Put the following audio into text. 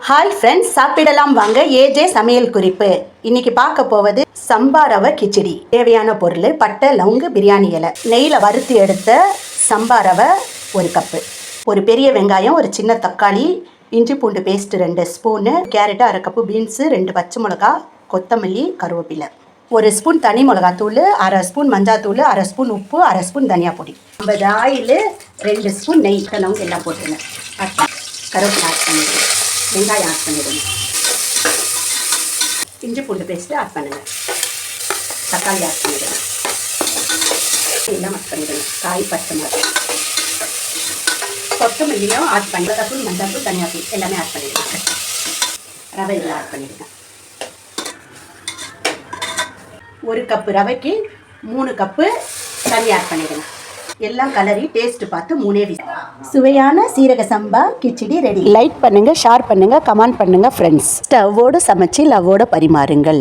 Hi friends, சாப்பிடலாம் வாங்க. AJ சமையல் குறிப்பு. இன்னைக்கு பார்க்க போவது சம்பா ரவை கிச்சடி. தேவையான பொருள்: பட்டை, லவங்கு, பிரியாணி இலை, நெய்யில் வறுத்து எடுத்த சம்பா ரவை 1 கப்பு, ஒரு பெரிய வெங்காயம், ஒரு சின்ன தக்காளி, இஞ்சி பூண்டு paste 2 spoon, carrot 1/2 cup, beans 2 பச்சை மிளகா, கொத்தமல்லி, கருவேப்பிலை, 1 ஸ்பூன் தனி மிளகாத்தூள், 1/2 ஸ்பூன் மஞ்சாத்தூள், 1/2 ஸ்பூன் உப்பு, 1/2 ஸ்பூன் தனியா பொடி, 50 ஆயில், 2 ஸ்பூன் நெய். லவங்கு எல்லாம் போட்டுருங்க. கருவேப்பிலை ஆட் பண்ணிடுங்க. வெங்காயம் ஆட் பண்ணிடுங்க. இஞ்சி பூண்டு பேஸ்ட்டு ஆட் பண்ணுங்கள். தக்காளி ஆட் பண்ணிடுங்க. எல்லாம் ஆட் பண்ணிடுங்க. காய் பச்சை மிளகாய், கொத்தமல்லியும் ஆட் பண்ணி, மிளகாத்தூள், மஞ்சள், தனியாத்தூள் எல்லாமே ஆட் பண்ணிடுங்க. ரவை எல்லாம் ஆட் பண்ணிடுங்க. 1 கப்பு ரவைக்கு 3 கப்பு தண்ணி ஆட் பண்ணிடுங்க. எல்லாம் கலரி டேஸ்ட் பார்த்து 3 விசில். சுவையான சீரக சம்பா கிச்சடி ரெடி. லைக் பண்ணுங்க, ஷேர் பண்ணுங்க, கமெண்ட் பண்ணுங்க ஃப்ரெண்ட்ஸ். ஸ்டவ்வோடு சமைச்சு லவ்வோடு பரிமாறுங்கள்.